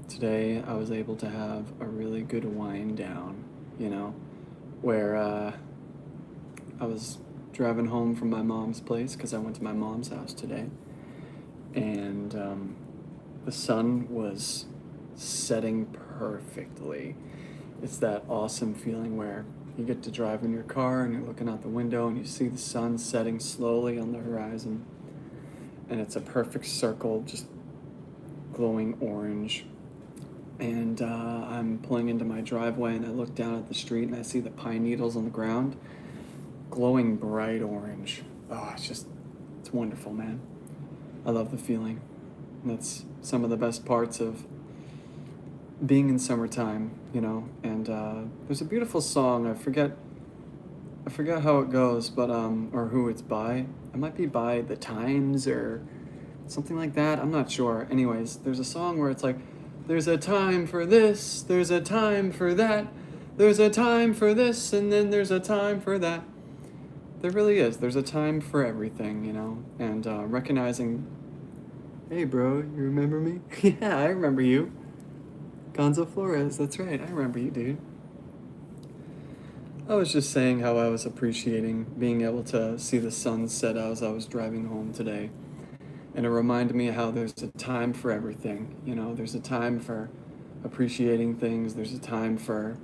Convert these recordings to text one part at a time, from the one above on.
today I was able to have a really good wind down, where I was driving home from my mom's place because I went to my mom's house today, and the sun was setting perfectly. It's that awesome feeling where you get to drive in your car and you're looking out the window and you see the sun setting slowly on the horizon, and it's a perfect circle, just glowing orange. And I'm pulling into my driveway and I look down at the street and I see the pine needles on the ground glowing bright orange. Oh, it's wonderful, man. I love the feeling. That's some of the best parts of being in summertime, And there's a beautiful song. I forget how it goes, but or who it's by. It might be by The Times or something like that. I'm not sure. Anyways, there's a song where it's like, there's a time for this, there's a time for that, there's a time for this, and then there's a time for that. There really is. There's a time for everything, and recognizing, hey, bro, you remember me? Yeah, I remember you. Gonzo Flores, that's right, I remember you, dude. I was just saying how I was appreciating being able to see the sun set as I was driving home today. And it reminded me how there's a time for everything. There's a time for appreciating things. There's a time for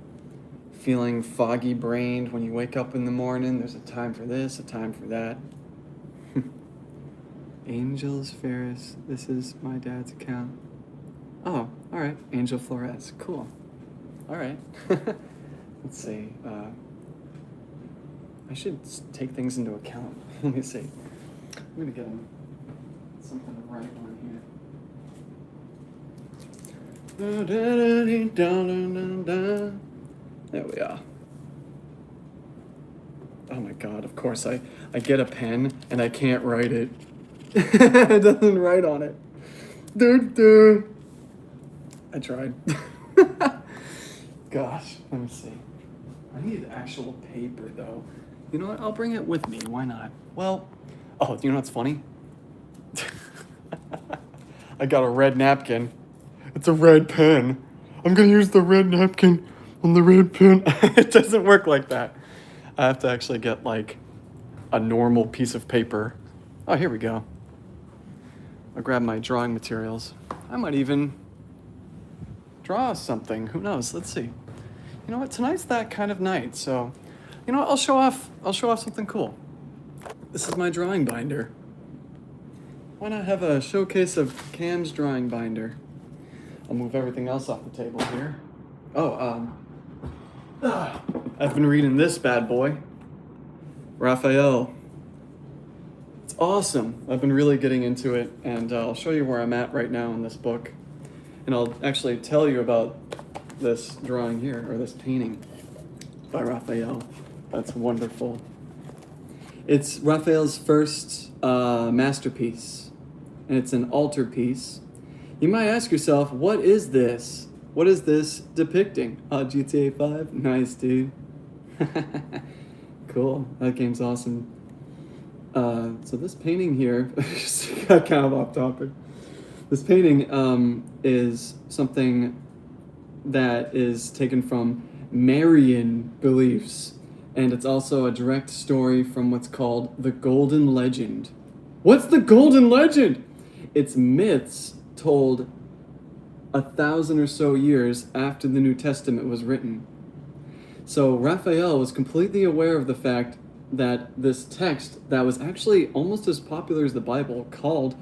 feeling foggy brained when you wake up in the morning. There's a time for this, a time for that. Angels Ferris, this is my dad's account. Oh, all right, Angel Flores, cool. All right. Let's see. I should take things into account. Let me see. I'm gonna get something to write on here. There we are. Oh my god, of course I get a pen and I can't write it. It doesn't write on it. I tried. Gosh, let me see. I need actual paper though. You know what? I'll bring it with me. Why not? Well, you know what's funny? I got a red napkin. It's a red pen. I'm gonna use the red napkin on the red pen. It doesn't work like that. I have to actually get like a normal piece of paper. Oh, here we go. I'll grab my drawing materials. I might even draw something. Who knows? Let's see. You know what? Tonight's that kind of night, so you know what? I'll show off something cool. This is my drawing binder. Why not have a showcase of Cam's drawing binder? I'll move everything else off the table here. I've been reading this bad boy, Raphael. It's awesome. I've been really getting into it, and I'll show you where I'm at right now in this book. And I'll actually tell you about this drawing here, or this painting by Raphael. That's wonderful. It's Raphael's first masterpiece, and it's an altarpiece. You might ask yourself, what is this? What is this depicting? GTA 5? Nice, dude. Cool. That game's awesome. So this painting here, got kind of off topic. This painting is something that is taken from Marian beliefs, and it's also a direct story from what's called the Golden Legend. What's the Golden Legend? It's myths told 1,000 or so years after the New Testament was written. So Raphael was completely aware of the fact that this text that was actually almost as popular as the Bible, called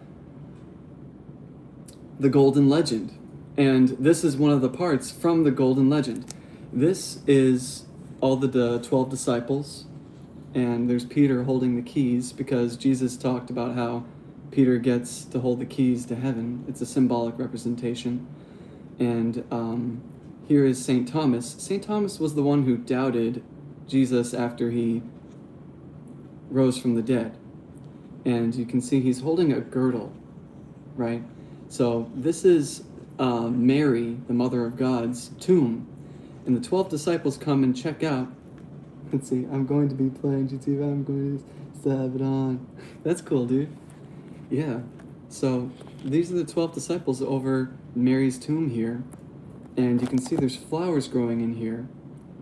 the Golden Legend. And this is one of the parts from the Golden Legend. This is all the 12 disciples, and there's Peter holding the keys, because Jesus talked about how Peter gets to hold the keys to heaven. It's a symbolic representation. And here is St. Thomas. St. Thomas was the one who doubted Jesus after he rose from the dead. And you can see he's holding a girdle, right? So this is Mary, the Mother of God's tomb. And the 12 disciples come and check out. Let's see, I'm going to be playing GTA, I'm going to still have it on. That's cool, dude. Yeah. So these are the 12 disciples over Mary's tomb here. And you can see there's flowers growing in here.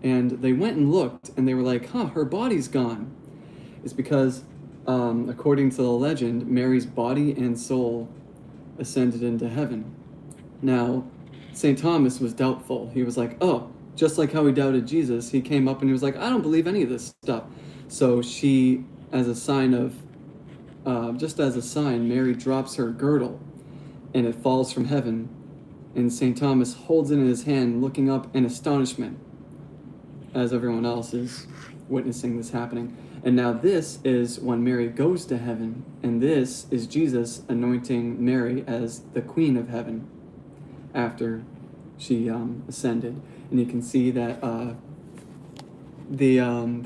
And they went and looked, and they were like, huh, her body's gone. It's because, according to the legend, Mary's body and soul ascended into heaven. Now, St. Thomas was doubtful. He was like, oh, just like how he doubted Jesus, he came up and he was like, I don't believe any of this stuff. So she, as a sign of, just as a sign, Mary drops her girdle, and it falls from heaven. And St. Thomas holds it in his hand, looking up in astonishment, as everyone else is witnessing this happening. And now this is when Mary goes to heaven, and this is Jesus anointing Mary as the Queen of Heaven after she ascended. And you can see that the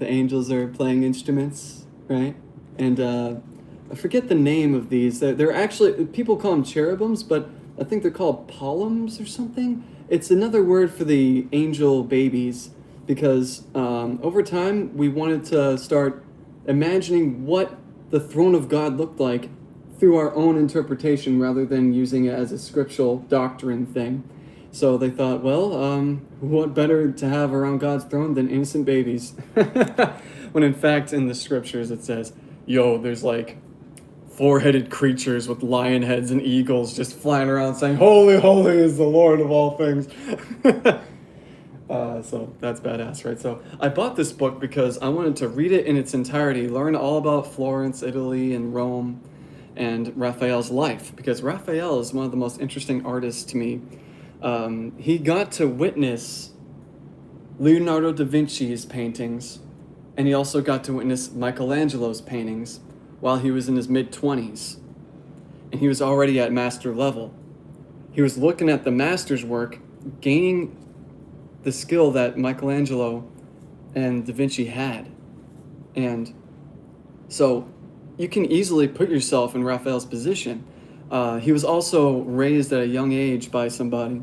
angels are playing instruments, right? And I forget the name of these. They're actually, people call them cherubims, but I think they're called polyms or something. It's another word for the angel babies, because over time we wanted to start imagining what the throne of God looked like through our own interpretation rather than using it as a scriptural doctrine thing. So they thought, well, what better to have around God's throne than innocent babies? When in fact in the scriptures it says, there's like four-headed creatures with lion heads and eagles just flying around saying, holy, holy is the Lord of all things. So that's badass, right? So I bought this book because I wanted to read it in its entirety, learn all about Florence, Italy, and Rome, and Raphael's life, because Raphael is one of the most interesting artists to me. He got to witness Leonardo da Vinci's paintings, and he also got to witness Michelangelo's paintings while he was in his mid-20s, and he was already at master level. He was looking at the master's work, gaining the skill that Michelangelo and Da Vinci had. And so you can easily put yourself in Raphael's position. He was also raised at a young age by somebody.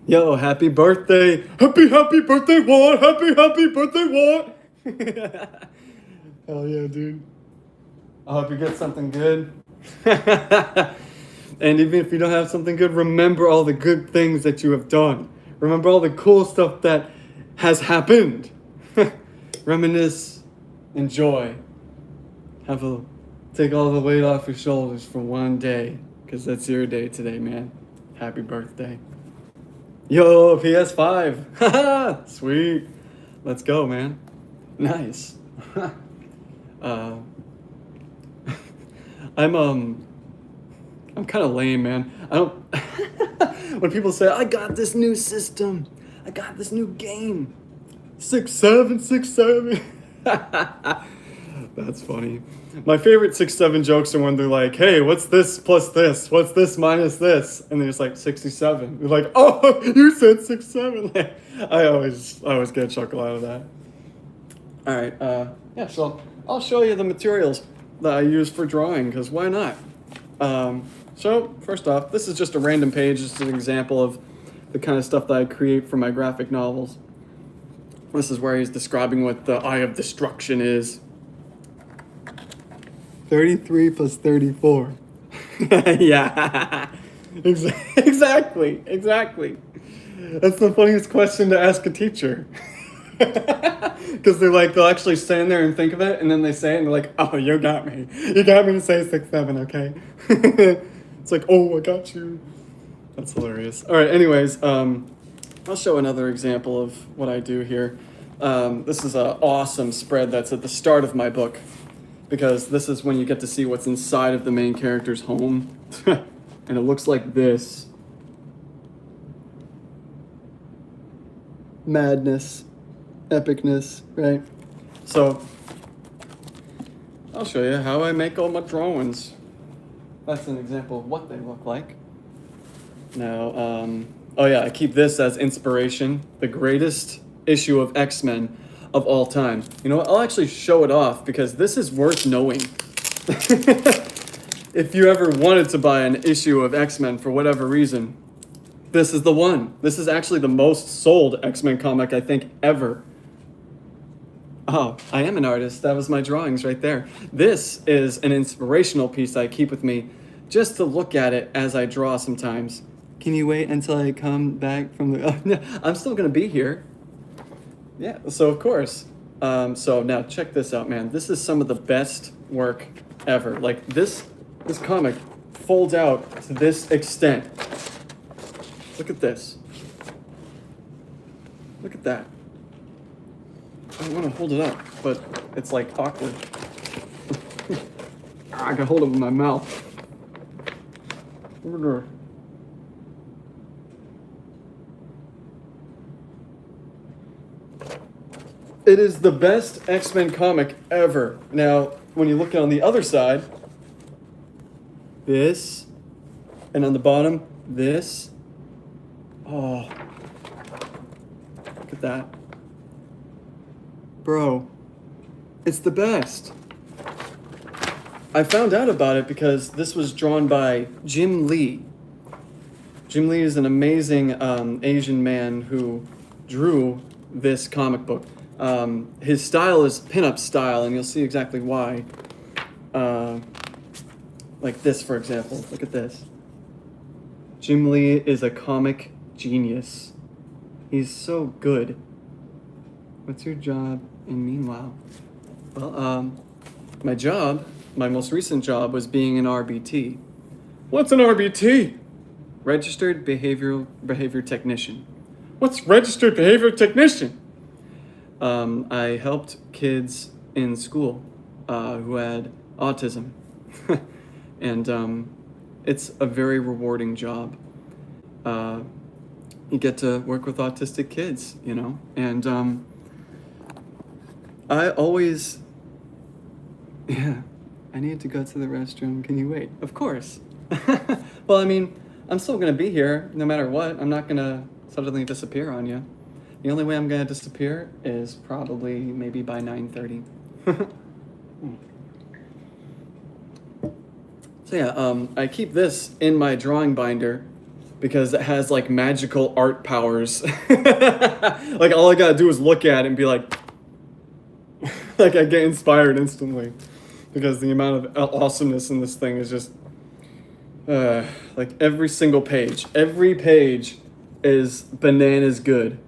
Yo, happy birthday! Happy birthday, what? Happy birthday, what? Hell yeah, dude. I hope you get something good. And even if you don't have something good, remember all the good things that you have done. Remember all the cool stuff that has happened. Reminisce, enjoy. Take all the weight off your shoulders for one day, because that's your day today, man. Happy birthday. Yo, PS5. Sweet. Let's go, man. Nice. I'm kind of lame, man. I don't. When people say, I got this new system, I got this new game, 6-7. That's funny. My favorite 6-7 jokes are when they're like, hey, what's this plus this? What's this minus this? And they're just like 67. They're like, oh, you said 6-7. I always get a chuckle out of that. All right. Yeah. So I'll show you the materials that I use for drawing, because why not? So first off, this is just a random page, just an example of the kind of stuff that I create for my graphic novels. This is where he's describing what the Eye of Destruction is. 33 plus 34. Yeah. Exactly. That's the funniest question to ask a teacher. Because they'll actually stand there and think of it, and then they say it, and they're like, oh, you got me. You got me to say 6-7, okay? It's like, oh, I got you. That's hilarious. All right, anyways, I'll show another example of what I do here. This is an awesome spread that's at the start of my book, because this is when you get to see what's inside of the main character's home. And it looks like this. Madness. Epicness, right? So, I'll show you how I make all my drawings. That's an example of what they look like. Now, oh yeah, I keep this as inspiration. The greatest issue of X-Men of all time. You know what? I'll actually show it off, because this is worth knowing. If you ever wanted to buy an issue of X-Men for whatever reason, this is the one. This is actually the most sold X-Men comic, I think, ever. Oh, I am an artist. That was my drawings right there. This is an inspirational piece I keep with me just to look at it as I draw sometimes. Can you wait until I come back from the... Oh, no, I'm still going to be here. Yeah, so of course. So now check this out, man. This is some of the best work ever. Like this comic folds out to this extent. Look at this. Look at that. I want to hold it up, but it's like awkward. I can hold it with my mouth. It is the best X-Men comic ever. Now, when you look on the other side, this, and on the bottom, this. Oh, look at that. Bro, it's the best. I found out about it because this was drawn by Jim Lee. Jim Lee is an amazing Asian man who drew this comic book. His style is pinup style, and you'll see exactly why. Like this, for example. Look at this. Jim Lee is a comic genius. He's so good. What's your job? And meanwhile, well, my most recent job was being an RBT. What's an RBT? Registered Behavior Technician. What's Registered Behavior Technician? I helped kids in school who had autism. And it's a very rewarding job. You get to work with autistic kids, you know? And I always... Yeah, I need to go to the restroom. Can you wait? Of course. Well, I mean, I'm still going to be here no matter what. I'm not going to suddenly disappear on you. The only way I'm going to disappear is probably maybe by 9:30. So yeah, I keep this in my drawing binder because it has like magical art powers. Like all I got to do is look at it and be like I get inspired instantly because the amount of awesomeness in this thing is just like every single page. Every page is bananas good.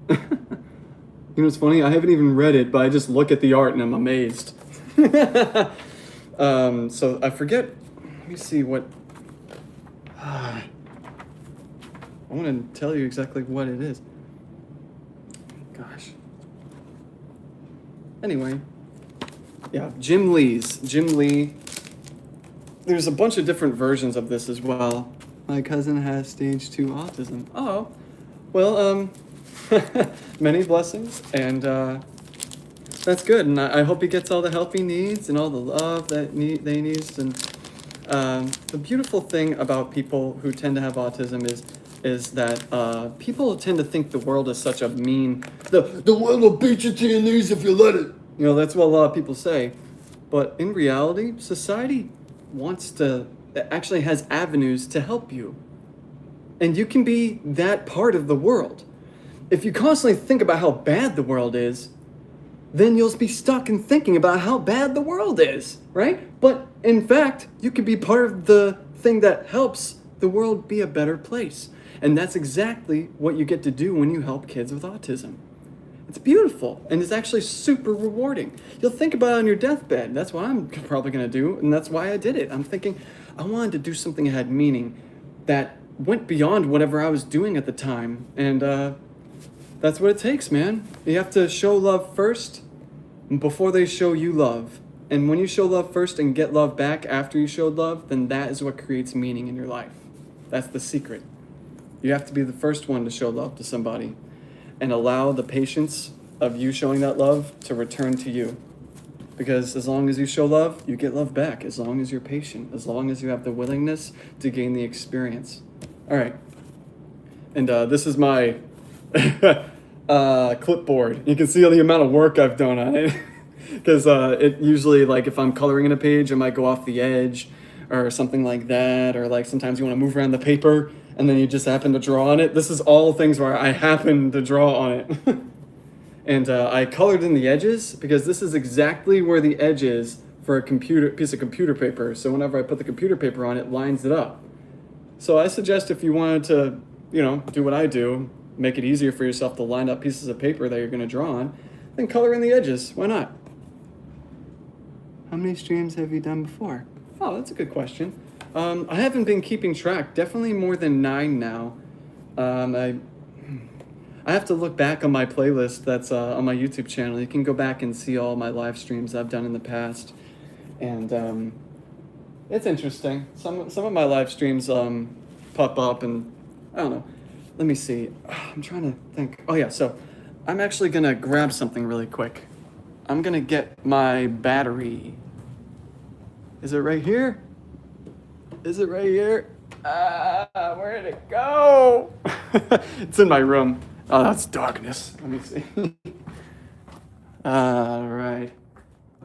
You know what's funny? I haven't even read it, but I just look at the art and I'm amazed. So I forget. Let me see what. I want to tell you exactly what it is. Gosh. Anyway, yeah, Jim Lee. There's a bunch of different versions of this as well. My cousin has stage 2 autism. Oh, well, many blessings, and that's good. And I hope he gets all the help he needs and all the love that they need. And the beautiful thing about people who tend to have autism is that people tend to think the world is such a mean... The world will beat you to your knees if you let it. You know, that's what a lot of people say. But in reality, society actually has avenues to help you. And you can be that part of the world. If you constantly think about how bad the world is, then you'll be stuck in thinking about how bad the world is, right? But in fact, you can be part of the thing that helps the world be a better place. And that's exactly what you get to do when you help kids with autism. It's beautiful, and it's actually super rewarding. You'll think about it on your deathbed. That's what I'm probably going to do, and that's why I did it. I'm thinking I wanted to do something that had meaning, that went beyond whatever I was doing at the time. And that's what it takes, man. You have to show love first before they show you love. And when you show love first and get love back after you showed love, then that is what creates meaning in your life. That's the secret. You have to be the first one to show love to somebody and allow the patience of you showing that love to return to you. Because as long as you show love, you get love back. As long as you're patient, as long as you have the willingness to gain the experience. All right. And this is my clipboard. You can see the amount of work I've done on it. Because it usually, like, if I'm coloring in a page, I might go off the edge or something like that. Or, like, sometimes you want to move around the paper and then you just happen to draw on it. This is all things where I happen to draw on it. And I colored in the edges because this is exactly where the edge is for a piece of computer paper. So whenever I put the computer paper on, it lines it up. So I suggest if you wanted to, do what I do, make it easier for yourself to line up pieces of paper that you're going to draw on, then color in the edges. Why not? How many streams have you done before? Oh, that's a good question. I haven't been keeping track. Definitely more than 9 now. I have to look back on my playlist that's on my YouTube channel. You can go back and see all my live streams I've done in the past. And it's interesting. Some of my live streams pop up and I don't know. Let me see. I'm trying to think. Oh yeah, so I'm actually gonna grab something really quick. I'm gonna get my battery. Is it right here? Is it right here? Where did it go? It's in my room. Oh, that's darkness. Let me see. All right.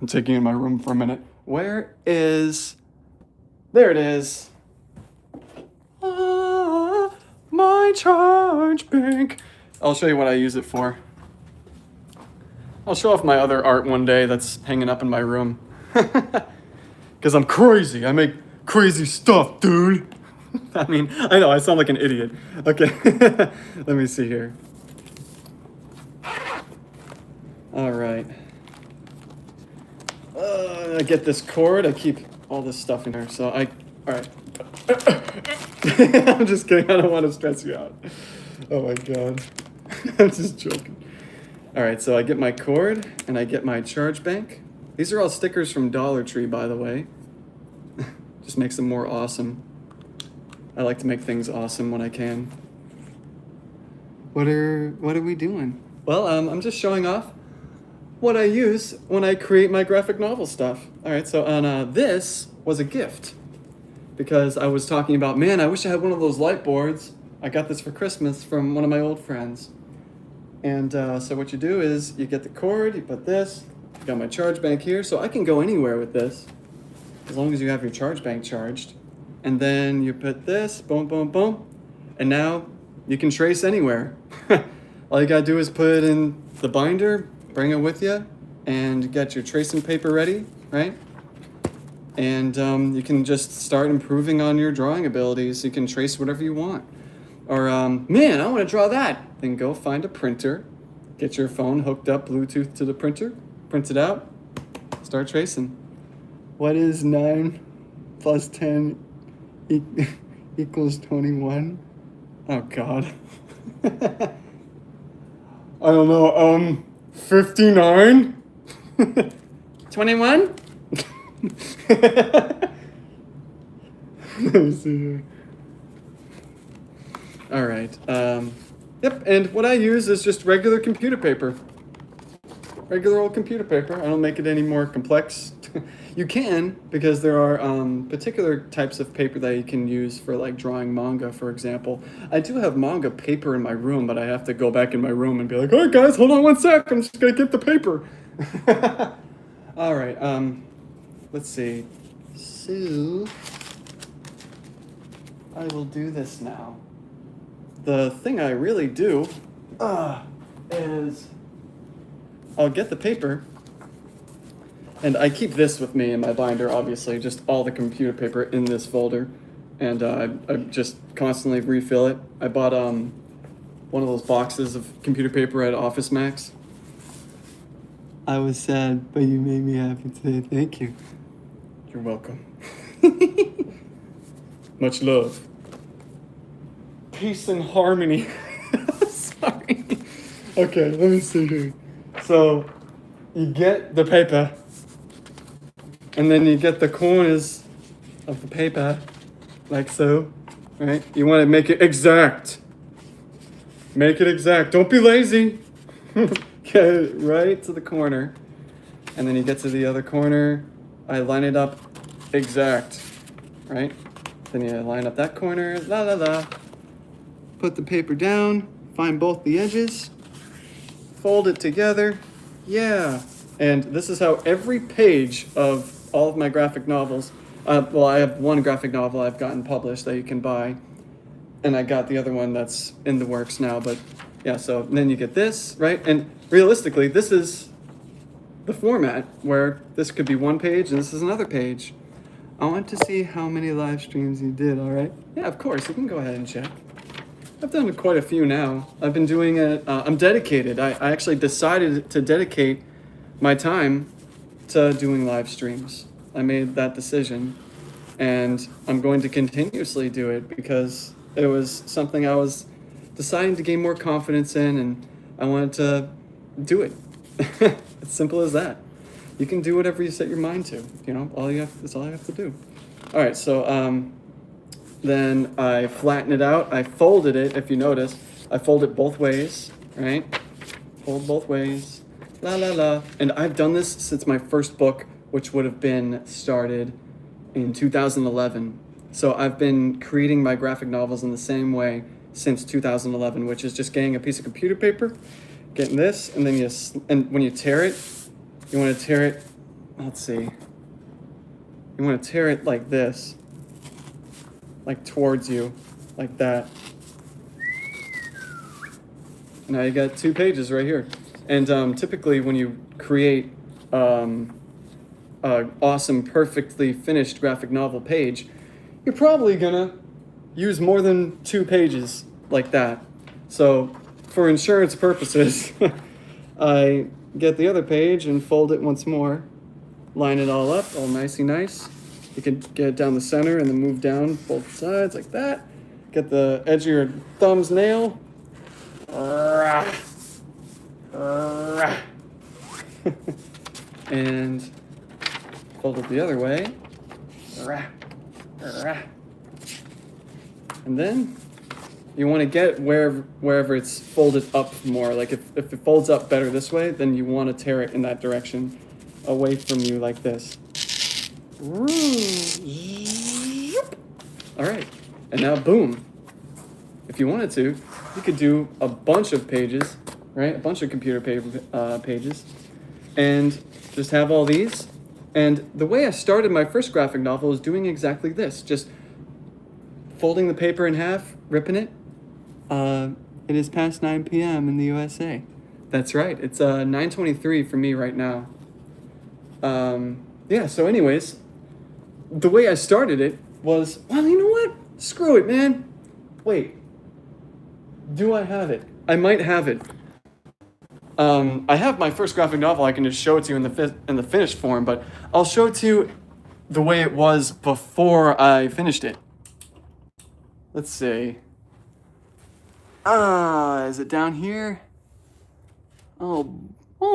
I'm taking in my room for a minute. Where is... There it is. My charge bank. I'll show you what I use it for. I'll show off my other art one day that's hanging up in my room. Because I'm crazy. I make crazy stuff, dude. I mean, I know, I sound like an idiot. Okay, let me see here. All right. I get this cord. I keep all this stuff in here. So all right. I'm just kidding. I don't want to stress you out. Oh my God. I'm just joking. All right, so I get my cord and I get my charge bank. These are all stickers from Dollar Tree, by the way. Just makes them more awesome. I like to make things awesome when I can. What are we doing? Well, I'm just showing off what I use when I create my graphic novel stuff. All right, so this was a gift because I was talking about, man, I wish I had one of those light boards. I got this for Christmas from one of my old friends. And so what you do is you get the cord, you put this, I got my charge bank here, so I can go anywhere with this as long as you have your charge bank charged. And then you put this, boom, boom, boom, and now you can trace anywhere. All you gotta do is put it in the binder, bring it with you, and get your tracing paper ready, right? And you can just start improving on your drawing abilities. You can trace whatever you want. Or, man, I want to draw that. Then go find a printer, get your phone hooked up Bluetooth to the printer, print it out, start tracing. What is 9 plus 10 equals 21? Oh, God. I don't know, 59? 21? Let me see here. All right. Yep, and what I use is just regular computer paper. Regular old computer paper. I don't make it any more complex. You can, because there are particular types of paper that you can use for like drawing manga, for example. I do have manga paper in my room, but I have to go back in my room and be like, all right, guys, hold on one sec. I'm just going to get the paper. All right. Let's see. So, I will do this now. The thing I really do is I'll get the paper, and I keep this with me in my binder, obviously, just all the computer paper in this folder, and I just constantly refill it. I bought one of those boxes of computer paper at Office Max. I was sad, but you made me happy today. Thank you. You're welcome. Much love. Peace and harmony. Sorry. Okay, let me see here. So, you get the paper, and then you get the corners of the paper, like so, right? You want to make it exact. Make it exact. Don't be lazy. Get it right to the corner, and then you get to the other corner. I line it up exact, right? Then you line up that corner, la la la. Put the paper down, find both the edges, fold it together, yeah. And this is how every page of all of my graphic novels, well, I have one graphic novel I've gotten published that you can buy, and I got the other one that's in the works now, but yeah, so then you get this, right? And realistically, this is the format where this could be one page and this is another page. I want to see how many live streams you did, all right? Yeah, of course, you can go ahead and check. I've done quite a few now. I've been doing it, I'm dedicated. I actually decided to dedicate my time to doing live streams. I made that decision, and I'm going to continuously do it because it was something I was deciding to gain more confidence in, and I wanted to do it. It's simple as that. You can do whatever you set your mind to. You know, that's all you have to do. All right, so then I flatten it out. I folded it. If you notice, I fold it both ways. Right? Fold both ways. La la la. And I've done this since my first book, which would have been started in 2011. So I've been creating my graphic novels in the same way since 2011, which is just getting a piece of computer paper, getting this, and then when you tear it, you want to tear it, let's see, you want to tear it like this, like towards you, like that. Now you got 2 pages right here. And typically when you create an awesome, perfectly finished graphic novel page, you're probably gonna use more than 2 pages like that. So for insurance purposes, I get the other page and fold it once more, line it all up, all nicey nice. You can get it down the center and then move down both sides like that. Get the edge of your thumb's nail. And fold it the other way. And then you want to get wherever it's folded up more. Like if it folds up better this way, then you want to tear it in that direction away from you like this. All right, and now boom. If you wanted to, you could do a bunch of pages, right? A bunch of computer pages, and just have all these. And the way I started my first graphic novel is doing exactly this, just folding the paper in half, ripping it. It is past 9 p.m. in the USA. That's right. It's 9:23 for me right now. Yeah, so anyways, the way I started it was, well, you know what? Screw it, man. Wait. Do I have it? I might have it. I have my first graphic novel. I can just show it to you in the finished form, but I'll show it to you the way it was before I finished it. Let's see. Is it down here? Oh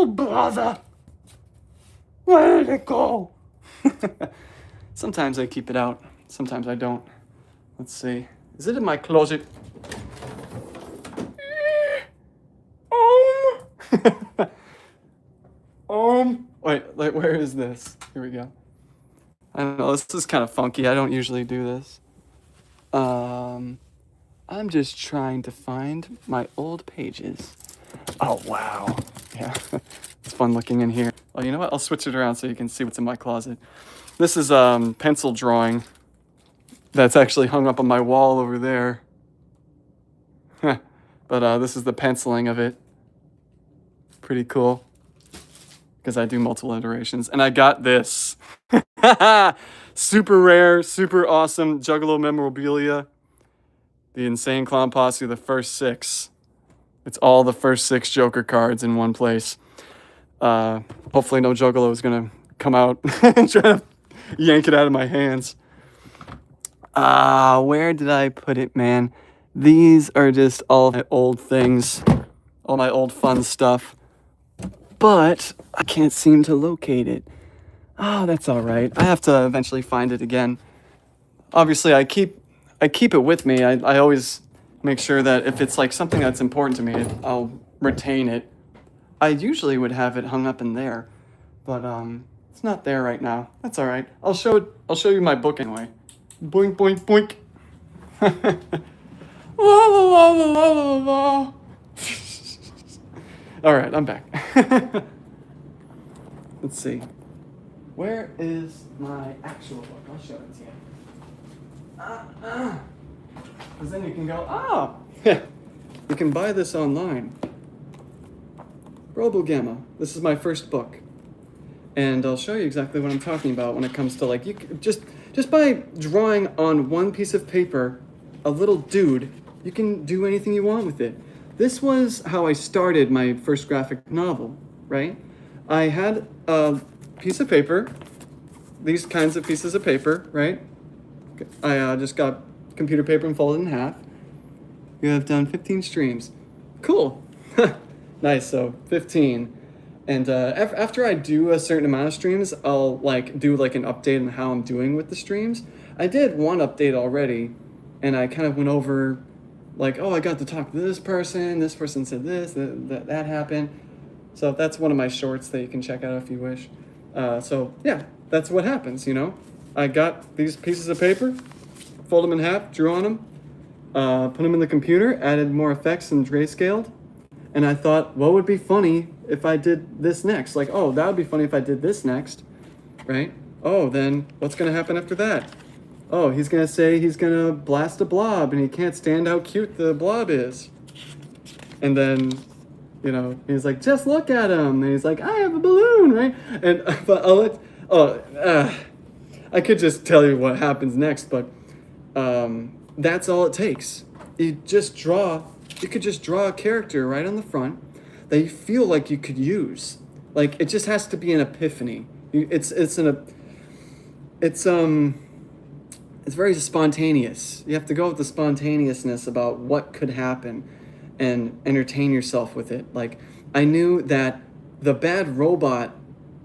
brother. Where did it go? Sometimes I keep it out. Sometimes I don't. Let's see. Is it in my closet? Wait, where is this? Here we go. I don't know, this is kind of funky. I don't usually do this. I'm just trying to find my old pages. Oh, wow. Yeah, it's fun looking in here. Oh, you know what? I'll switch it around so you can see what's in my closet. This is pencil drawing that's actually hung up on my wall over there. But this is the penciling of it. Pretty cool. Because I do multiple iterations. And I got this. Super rare, super awesome Juggalo memorabilia. The Insane Clown Posse, the first 6. It's all the first 6 Joker cards in one place. Hopefully no Juggalo is going to come out and try to yank it out of my hands. Where did I put it, man? These are just all my old things. All my old fun stuff. But I can't seem to locate it. Oh, that's all right. I have to eventually find it again. Obviously, I keep it with me. I always make sure that if it's like something that's important to me, I'll retain it. I usually would have it hung up in there, but it's not there right now. That's all right. I'll show you my book anyway. Boink boink boink. La la la la la la. All right, I'm back. Let's see. Where is my actual book? I'll show it to you. Because then you can go, you can buy this online. Robo Gamma. This is my first book. And I'll show you exactly what I'm talking about when it comes to like, just by drawing on one piece of paper, a little dude, you can do anything you want with it. This was how I started my first graphic novel, right? I had a piece of paper, these kinds of pieces of paper, right? I just got computer paper and folded in half. You have done 15 streams. Cool. Nice, so 15. And after I do a certain amount of streams, I'll like do like an update on how I'm doing with the streams. I did one update already, and I kind of went over like, oh, I got to talk to this person said this, that happened. So that's one of my shorts that you can check out if you wish. So yeah, that's what happens, you know? I got these pieces of paper, fold them in half, drew on them, put them in the computer, added more effects and grayscaled. And I thought, what would be funny if I did this next? Like, oh, that would be funny if I did this next, right? Oh, then what's going to happen after that? Oh, he's going to say he's going to blast a blob and he can't stand how cute the blob is. And then, you know, he's like, just look at him. And he's like, I have a balloon, right? And but I could just tell you what happens next, but that's all it takes. You could just draw a character right on the front that you feel like you could use. Like, it just has to be an epiphany. It's very spontaneous. You have to go with the spontaneousness about what could happen and entertain yourself with it. Like, I knew that the Bad Robot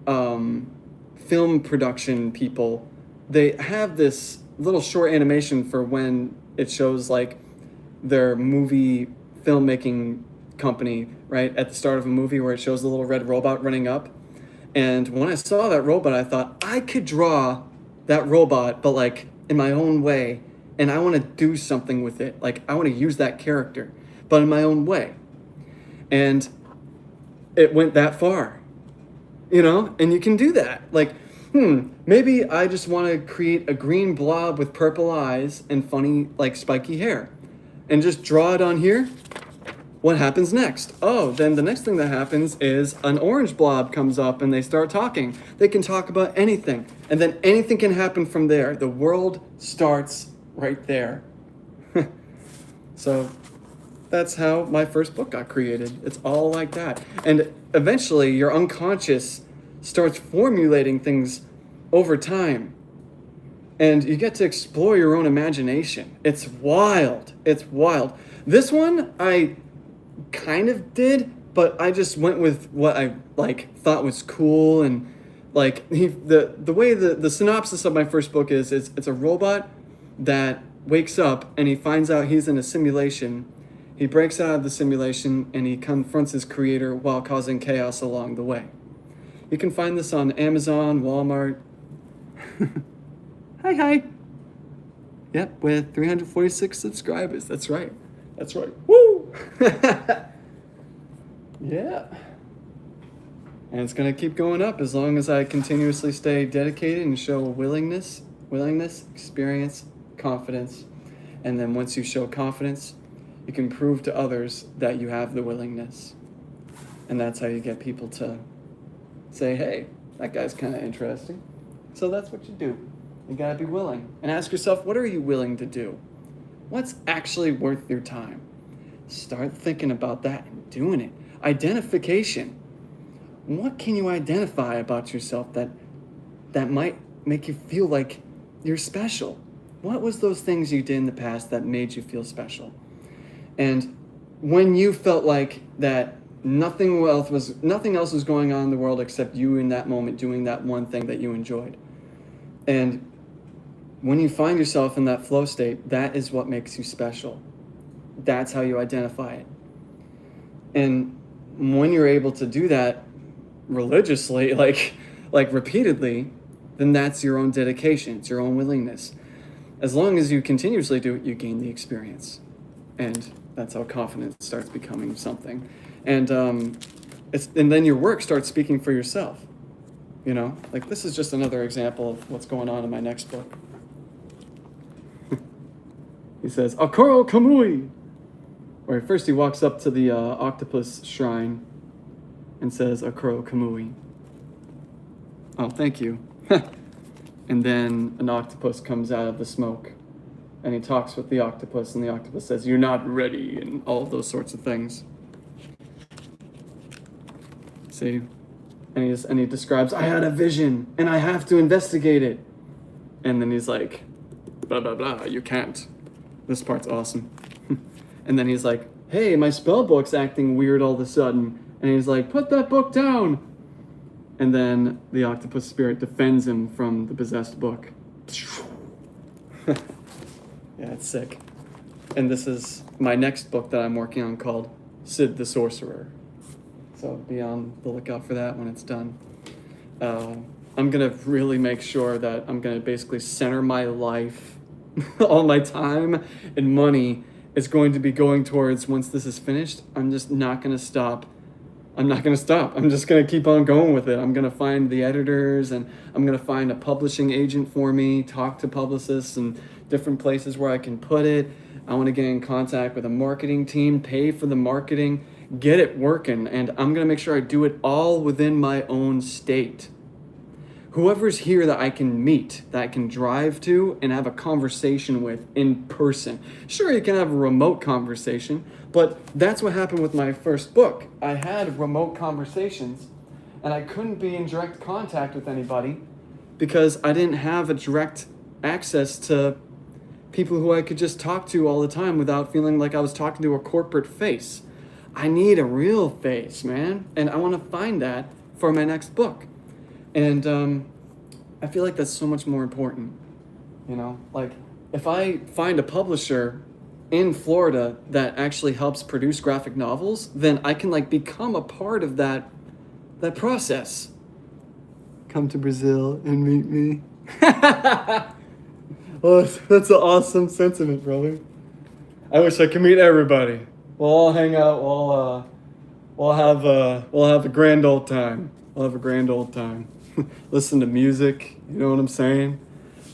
film production people, they have this little short animation for when it shows like their movie filmmaking company, right, at the start of a movie where it shows the little red robot running up. And when I saw that robot, I thought I could draw that robot, but like in my own way, and I want to do something with it. Like, I want to use that character, but in my own way. And it went that far, you know? And you can do that. Like, maybe I just want to create a green blob with purple eyes and funny, like, spiky hair. And just draw it on here. What happens next? Oh, then the next thing that happens is an orange blob comes up and they start talking. They can talk about anything. And then anything can happen from there. The world starts right there. So that's how my first book got created. It's all like that. And eventually your unconscious starts formulating things over time. And you get to explore your own imagination. It's wild. It's wild. This one, I kind of did, but I just went with what I like thought was cool. And like the way the synopsis of my first book is it's a robot that wakes up and he finds out he's in a simulation. He breaks out of the simulation and he confronts his creator while causing chaos along the way. You can find this on Amazon, Walmart. Hi. Yep, with 346 subscribers. That's right. Woo! Yeah. And it's going to keep going up as long as I continuously stay dedicated and show willingness, experience, confidence. And then once you show confidence, you can prove to others that you have the willingness. And that's how you get people to say, hey, that guy's kind of interesting. So that's what you do. You gotta be willing. And ask yourself, what are you willing to do? What's actually worth your time? Start thinking about that and doing it. Identification. What can you identify about yourself that might make you feel like you're special? What was those things you did in the past that made you feel special? And when you felt like that nothing else was going on in the world except you in that moment doing that one thing that you enjoyed. And when you find yourself in that flow state, that is what makes you special. That's how you identify it. And when you're able to do that religiously, like repeatedly, then that's your own dedication. It's your own willingness. As long as you continuously do it, you gain the experience. And that's how confidence starts becoming something. And then your work starts speaking for yourself. You know, like this is just another example of what's going on in my next book. He says, Akoro Kamui! Or first he walks up to the octopus shrine and says, Akoro Kamui. Oh, thank you. And then an octopus comes out of the smoke. And he talks with the octopus, and the octopus says, "You're not ready," and all of those sorts of things. See? And he describes, "I had a vision, and I have to investigate it." And then he's like, "Blah, blah, blah, you can't." This part's awesome. And then he's like, "Hey, my spell book's acting weird all of a sudden." And he's like, "Put that book down." And then the octopus spirit defends him from the possessed book. Yeah, it's sick. And this is my next book that I'm working on called Sid the Sorcerer. So be on the lookout for that when it's done. I'm going to really make sure that I'm going to basically center my life, all my time and money is going to be going towards, once this is finished, I'm just not going to stop. I'm not going to stop. I'm just going to keep on going with it. I'm going to find the editors, and I'm going to find a publishing agent for me, talk to publicists and different places where I can put it. I want to get in contact with a marketing team, pay for the marketing, get it working, and I'm going to make sure I do it all within my own state. Whoever's here that I can meet, that I can drive to and have a conversation with in person. Sure, you can have a remote conversation, but that's what happened with my first book. I had remote conversations, and I couldn't be in direct contact with anybody because I didn't have a direct access to people who I could just talk to all the time without feeling like I was talking to a corporate face. I need a real face, man, and I want to find that for my next book. And I feel like that's so much more important, you know? Like, if I find a publisher in Florida that actually helps produce graphic novels, then I can, like, become a part of that process. Come to Brazil and meet me. Oh, that's an awesome sentiment, brother. I wish I could meet everybody. We'll all hang out. We'll have a grand old time. We'll have a grand old time. Listen to music, you know what I'm saying?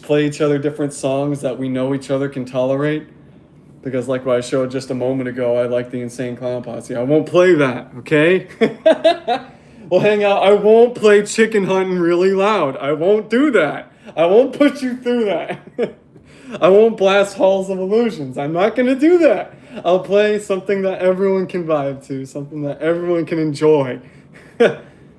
Play each other different songs that we know each other can tolerate. Because like what I showed just a moment ago, I like the Insane Clown Posse. I won't play that, okay? We'll hang out. I won't play Chicken Hunting really loud. I won't do that. I won't put you through that. I won't blast Halls of Illusions. I'm not going to do that. I'll play something that everyone can vibe to, something that everyone can enjoy.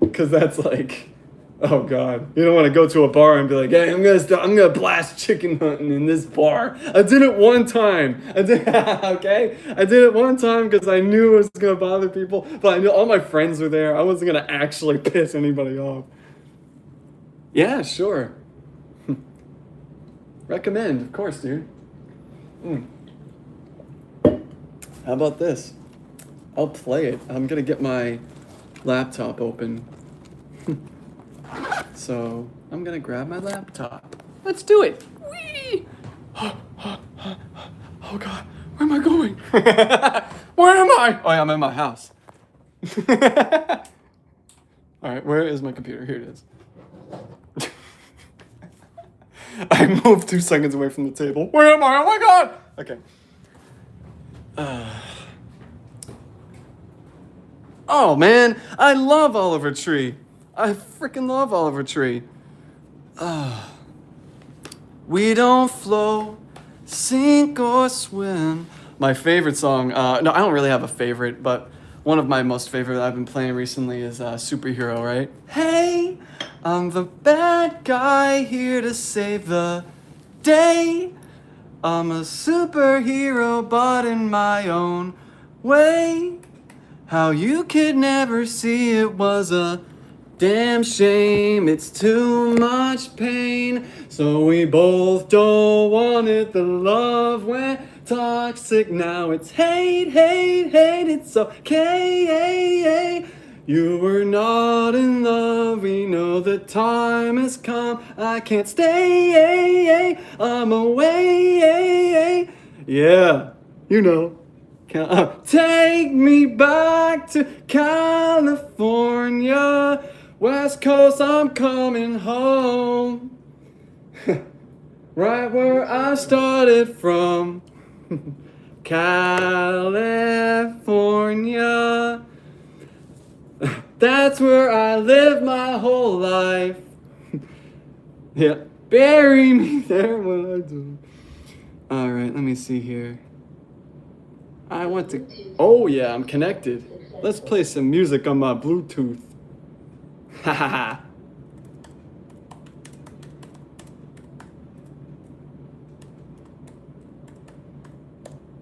Because that's like... Oh God! You don't want to go to a bar and be like, "Hey, I'm gonna blast Chicken Hunting in this bar." I did it one time. Okay? I did it one time because I knew it was gonna bother people, but I knew all my friends were there. I wasn't gonna actually piss anybody off. Yeah, sure. Recommend, of course, dude. How about this? I'll play it. I'm gonna get my laptop open. So I'm gonna grab my laptop. Let's do it. Whee! Oh God, where am I going? Where am I? Oh yeah, I'm in my house. All right, where is my computer? Here it is. I moved 2 seconds away from the table. Where am I? Oh my God! Okay. Oh man, I love Oliver Tree. I freaking love Oliver Tree. We don't float, sink or swim. My favorite song, no, I don't really have a favorite, but one of my most favorite that I've been playing recently is Superhero, right? Hey, I'm the bad guy here to save the day. I'm a superhero, but in my own way. How you could never see it was a damn shame, it's too much pain. So we both don't want it. The love went toxic. Now it's hate, hate, hate. It's okay. You were not in love. We know the time has come. I can't stay. I'm away. Yeah, you know. Take me back to California. West Coast, I'm coming home. Right where I started from. California. That's where I lived my whole life. Yeah. Bury me there when I do. All right, let me see here. I want to. Oh, yeah, I'm connected. Let's play some music on my Bluetooth. Ha ha ha.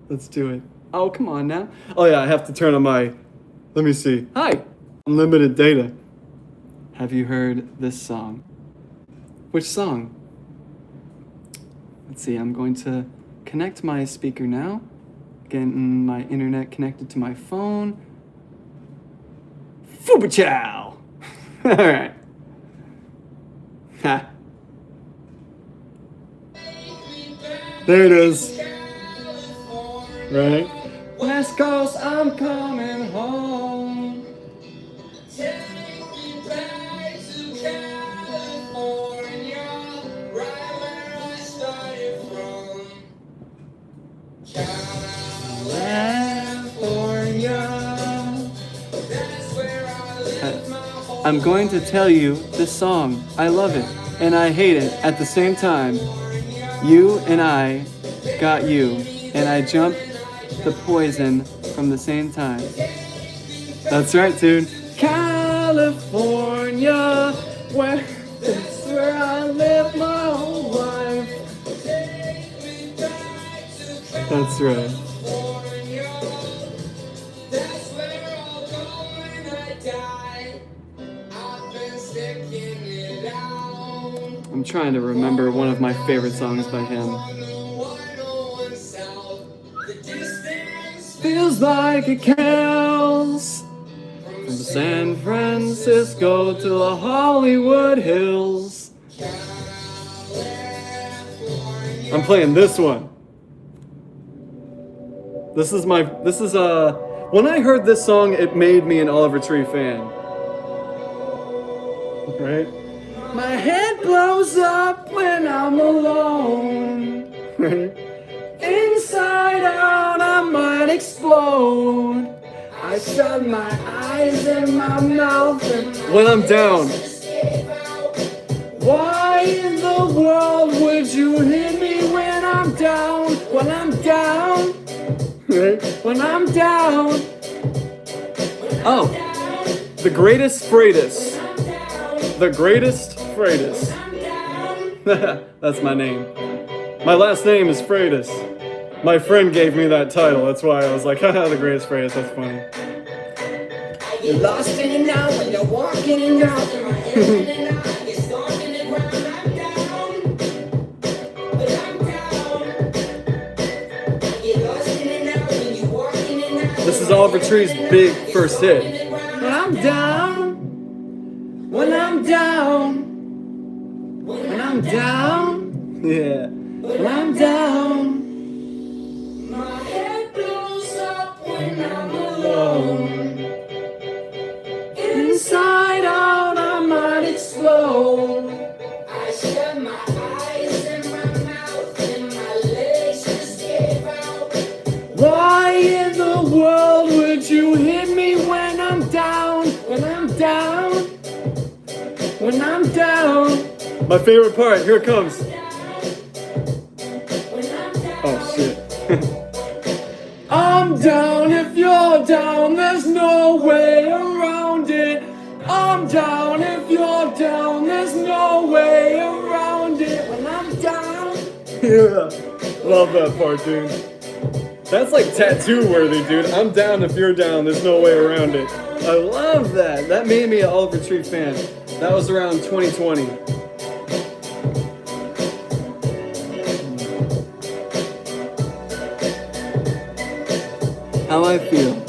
Let's do it. Oh, come on now. Oh, yeah, I have to turn on my. Let me see. Hi. Unlimited data. Have you heard this song? Which song? Let's see, I'm going to connect my speaker now. Getting my internet connected to my phone. Fuba chow! Alright. Ha. There it is. Right? West Coast, I'm coming home. Take me back to California, right where I started from. California, that's where I live my whole I'm going to tell you this song. I love it and I hate it at the same time. You and I got you, and I jumped the poison from the same time. That's right, dude. California, that's where I live my whole life. That's right. I'm trying to remember one of my favorite songs by him. Feels like it counts. From San Francisco to the Hollywood Hills. I'm playing this one. This is when I heard this song, it made me an Oliver Tree fan. Right? My head blows up when I'm alone. Inside out, I might explode. I shut my eyes and my mouth when I'm down. Why in the world would you hit me when I'm down? When I'm down. When I'm down. Oh, the Greatest Fratus. The Greatest Fratus. That's my name. My last name is Fratus. My friend gave me that title. That's why I was like, haha, the Greatest Fratus. That's funny. You're lost in and out when you're walking and out. This is Oliver Tree's big first hit. When I'm down. When I'm down. When I'm down. Yeah. When I'm down. My head blows up when I'm alone. Inside out, I might explode. I shut my eyes and my mouth and my legs just gave out. Why in the world would you hit me when I'm down? When I'm down. When I'm down. My favorite part, here it comes. Oh shit. I'm down if you're down, there's no way around it. I'm down if you're down, there's no way around it. When I'm down. Yeah, love that part, dude. That's like tattoo worthy, dude. I'm down if you're down, there's no way around it. I love that. That made me an Oliver Tree fan. That was around 2020. How I feel.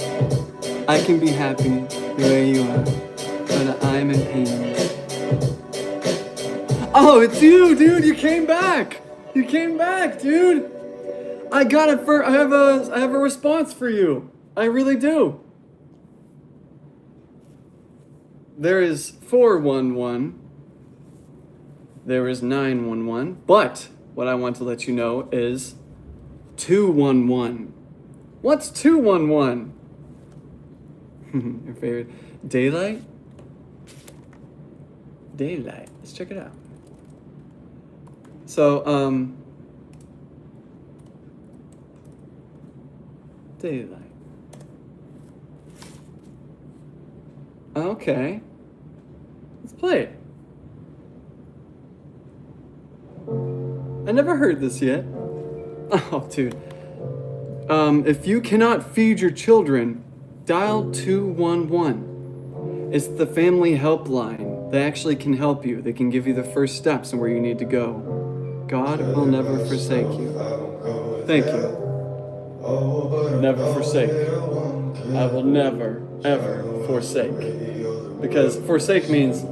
I can be happy the way you are, but I'm in pain. Oh, it's you, dude. You came back. You came back, dude. I got it for. I have a response for you. I really do. There is 411. There is 911. But what I want to let you know is 211. What's 211? Your favorite? Daylight? Daylight. Let's check it out. So, daylight. Okay. Let's play it. I never heard this yet. Oh, dude. If you cannot feed your children, dial 211. It's the family helpline. They actually can help you. They can give you the first steps and where you need to go. God will never forsake you. Thank you. Never forsake. I will never, ever forsake. Because forsake means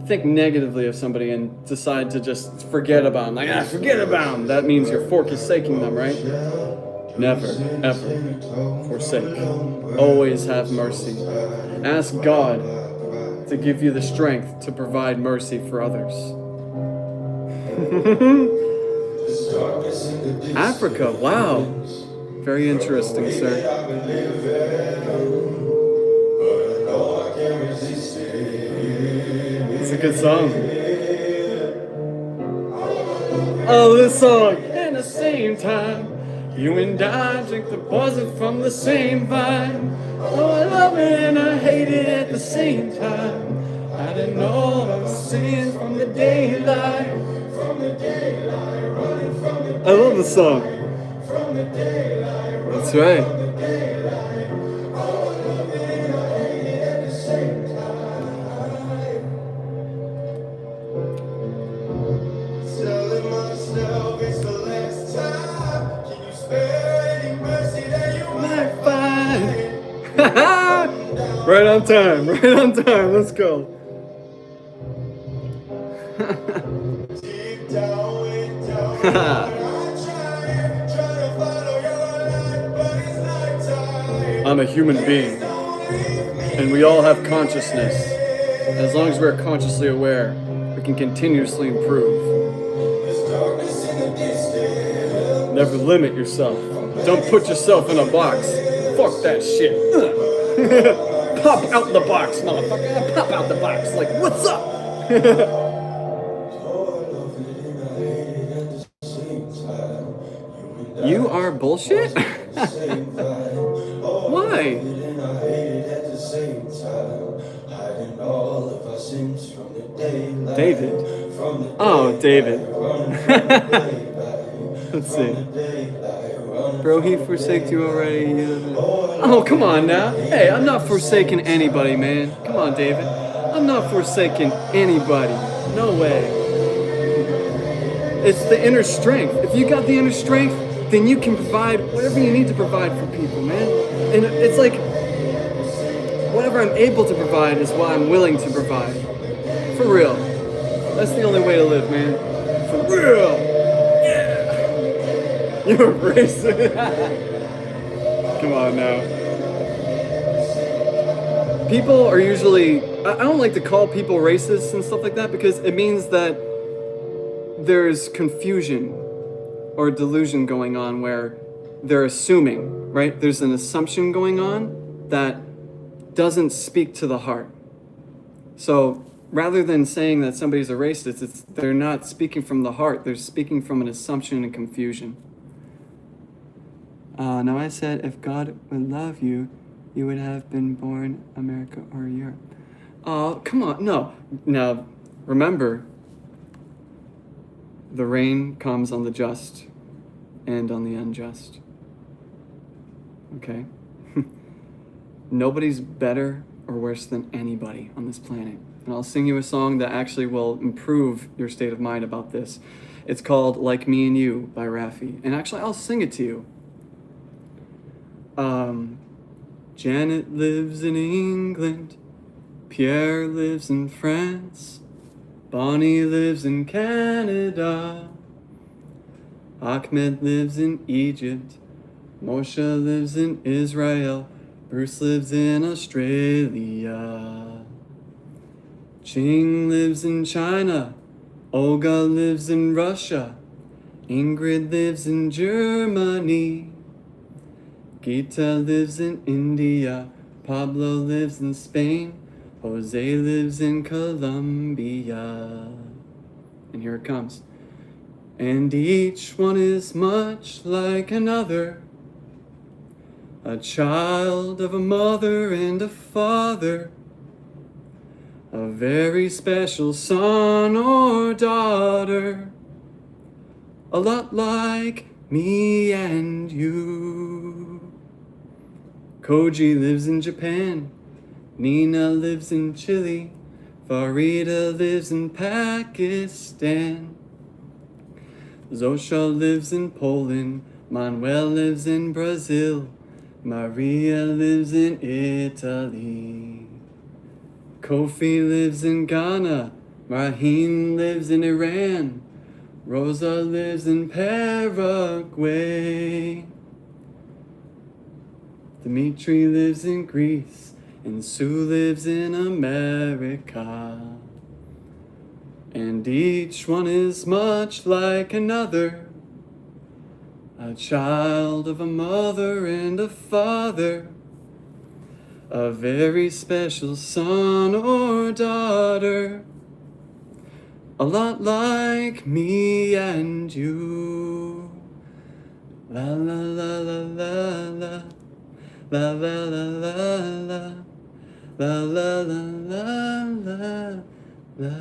think negatively of somebody and decide to just forget about them. Like, forget about them. That means you're forsaking them, right? Never, ever forsake. Always have mercy. Ask God to give you the strength to provide mercy for others. Africa, wow. Very interesting, sir. It's a good song. Oh, this song. At the same time, you and I drink the poison from the same vine. Oh, I love it and I hate it at the same time. I didn't know I was sins from the daylight. I love this song. That's right. Right on time, right on time. Let's go. I'm a human being, and we all have consciousness. As long as we're consciously aware, we can continuously improve. Never limit yourself. Don't put yourself in a box. Fuck that shit. Pop out the box, motherfucker. Pop out the box. Like, what's up? You are bullshit? Why? David. Oh, David. Let's see. Bro, he forsaked you already. Oh, come on now. Hey, I'm not forsaking anybody, man. Come on, David. I'm not forsaking anybody. No way. It's the inner strength. If you got the inner strength, then you can provide whatever you need to provide for people, man. And it's like, whatever I'm able to provide is what I'm willing to provide. For real. That's the only way to live, man. For real. Yeah. You're racist. Come on now. People are usually, I don't like to call people racist and stuff like that because it means that there's confusion or delusion going on where they're assuming, right? There's an assumption going on that doesn't speak to the heart. So rather than saying that somebody's a racist, they're not speaking from the heart. They're speaking from an assumption and confusion. Now I said, if God would love you, you would have been born America or Europe. Oh, come on, no. Now, remember, the rain comes on the just and on the unjust. Okay? Nobody's better or worse than anybody on this planet. And I'll sing you a song that actually will improve your state of mind about this. It's called Like Me and You by Raffi. And actually, I'll sing it to you. Janet lives in England. Pierre lives in France. Bonnie lives in Canada. Ahmed lives in Egypt. Moshe lives in Israel. Bruce lives in Australia. Ching lives in China. Olga lives in Russia. Ingrid lives in Germany. Gita lives in India. Pablo lives in Spain. Jose lives in Colombia. And here it comes. and each one is much like another, a child of a mother and a father, a very special son or daughter, a lot like me and you. Koji lives in Japan, Nina lives in Chile, Farida lives in Pakistan, Zosha lives in Poland, Manuel lives in Brazil, Maria lives in Italy, Kofi lives in Ghana, Rahim lives in Iran, Rosa lives in Paraguay, Dimitri lives in Greece, and Sue lives in America. And each one is much like another, a child of a mother and a father, a very special son or daughter, a lot like me and you. La la la la la la, la la la la la, la la la la la la.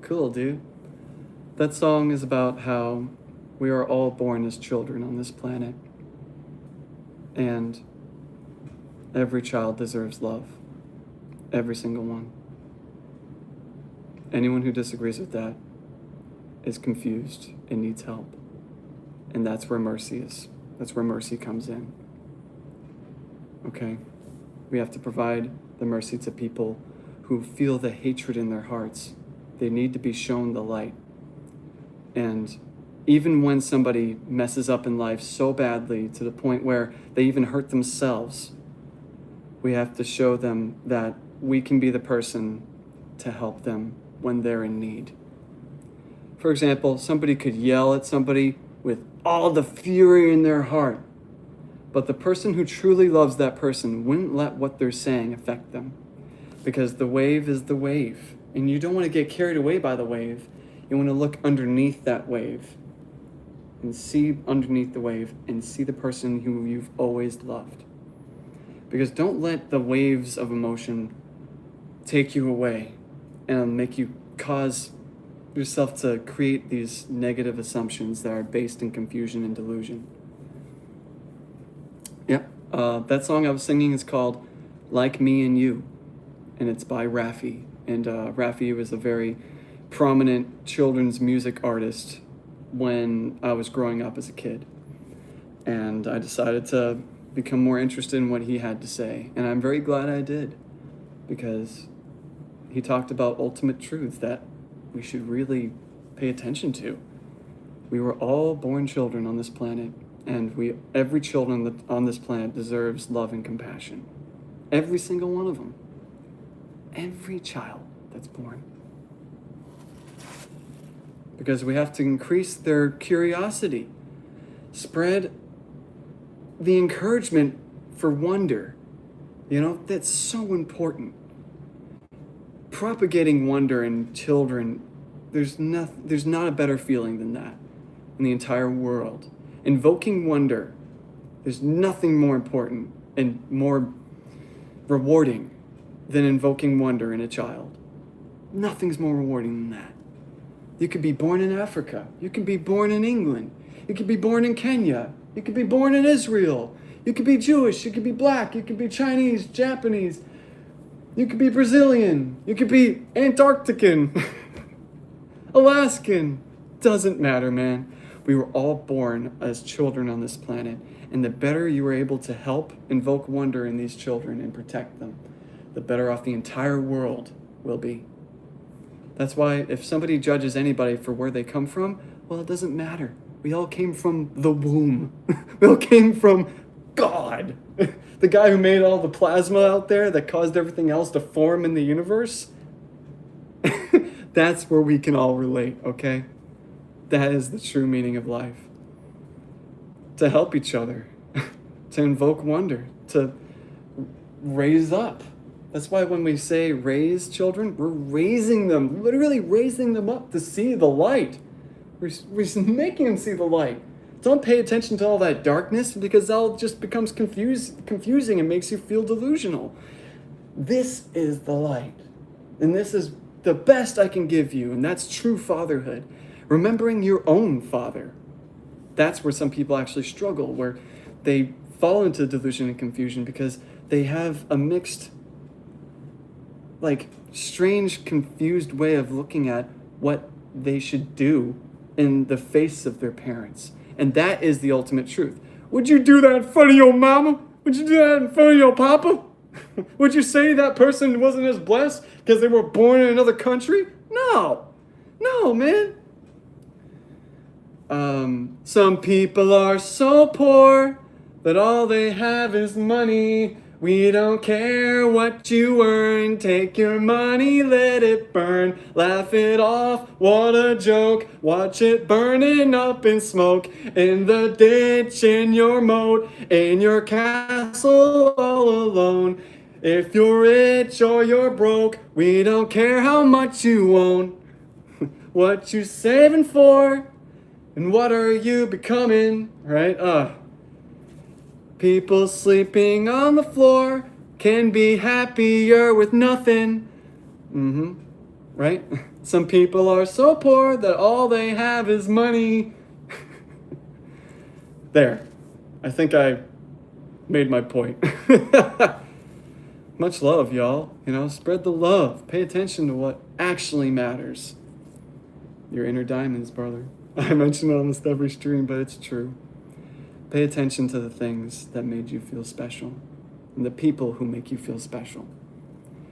Cool, dude. That song is about how we are all born as children on this planet, and every child deserves love. Every single one. Anyone who disagrees with that is confused and needs help. And that's where mercy is. That's where mercy comes in. Okay? We have to provide the mercy to people who feel the hatred in their hearts. They need to be shown the light. And even when somebody messes up in life so badly to the point where they even hurt themselves, we have to show them that we can be the person to help them when they're in need. For example, somebody could yell at somebody with all the fury in their heart, but the person who truly loves that person wouldn't let what they're saying affect them, because the wave is the wave, and you don't want to get carried away by the wave. You want to look underneath that wave and see underneath the wave and see the person who you've always loved. Because don't let the waves of emotion take you away and make you cause yourself to create these negative assumptions that are based in confusion and delusion. Yep, that song I was singing is called Like Me and You, and it's by Raffi. And Raffi was a very prominent children's music artist when I was growing up as a kid. And I decided to become more interested in what he had to say. And I'm very glad I did, because he talked about ultimate truths that we should really pay attention to. We were all born children on this planet, and every children on this planet deserves love and compassion. Every single one of them. Every child that's born. Because we have to increase their curiosity, spread the encouragement for wonder. That's so important. Propagating wonder in children, there's not a better feeling than that in the entire world. Invoking wonder, there's nothing more important and more rewarding than invoking wonder in a child. Nothing's more rewarding than that. You could be born in Africa. You could be born in England. You could be born in Kenya. You could be born in Israel. You could be Jewish. You could be black. You could be Chinese, Japanese. You could be Brazilian. You could be Antarctican, Alaskan. Doesn't matter, man. We were all born as children on this planet. And the better you were able to help invoke wonder in these children and protect them, the better off the entire world will be. That's why if somebody judges anybody for where they come from, well, it doesn't matter. We all came from the womb. We all came from God. The guy who made all the plasma out there that caused everything else to form in the universe. That's where we can all relate, okay? That is the true meaning of life. To help each other, to invoke wonder, to raise up, That's why when we say raise children, we're raising them, literally raising them up to see the light. We're making them see the light. Don't pay attention to all that darkness because that all just becomes confusing and makes you feel delusional. This is the light. And this is the best I can give you. And that's true fatherhood. Remembering your own father. That's where some people actually struggle, where they fall into delusion and confusion because they have a mixed, strange, confused way of looking at what they should do in the face of their parents. And that is the ultimate truth. Would you do that in front of your mama? Would you do that in front of your papa? Would you say that person wasn't as blessed because they were born in another country? No. No, man. Some people are so poor that all they have is money. We don't care what you earn. Take your money, let it burn. Laugh it off, what a joke. Watch it burning up in smoke. In the ditch, in your moat, in your castle all alone. If you're rich or you're broke, we don't care how much you own. What you saving for? And what are you becoming? Right? People sleeping on the floor can be happier with nothing. Right? Some people are so poor that all they have is money. There. I think I made my point. Much love, y'all. Spread the love. Pay attention to what actually matters. Your inner diamonds, brother. I mention it almost every stream, but it's true. Pay attention to the things that made you feel special and the people who make you feel special.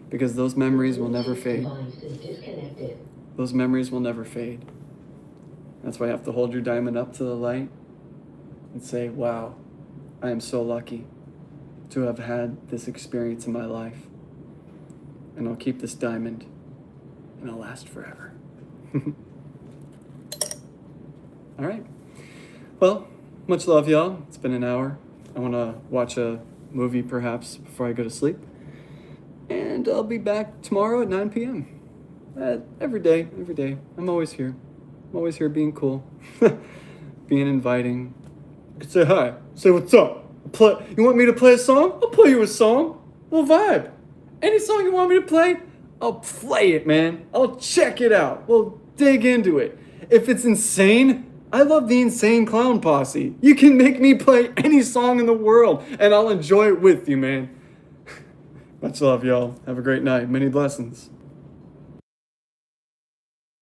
Because those memories will never fade. Those memories will never fade. That's why you have to hold your diamond up to the light and say, wow, I am so lucky to have had this experience in my life. And I'll keep this diamond and it'll last forever. All right. Well, much love, y'all. It's been an hour. I want to watch a movie perhaps before I go to sleep. And I'll be back tomorrow at 9 p.m. Every day. I'm always here. I'm always here being cool. Being inviting. You can say hi. Say what's up. You want me to play a song? I'll play you a song. We'll vibe. Any song you want me to play, I'll play it, man. I'll check it out. We'll dig into it. If it's insane, I love the Insane Clown Posse. You can make me play any song in the world, and I'll enjoy it with you, man. Much love, y'all. Have a great night. Many blessings.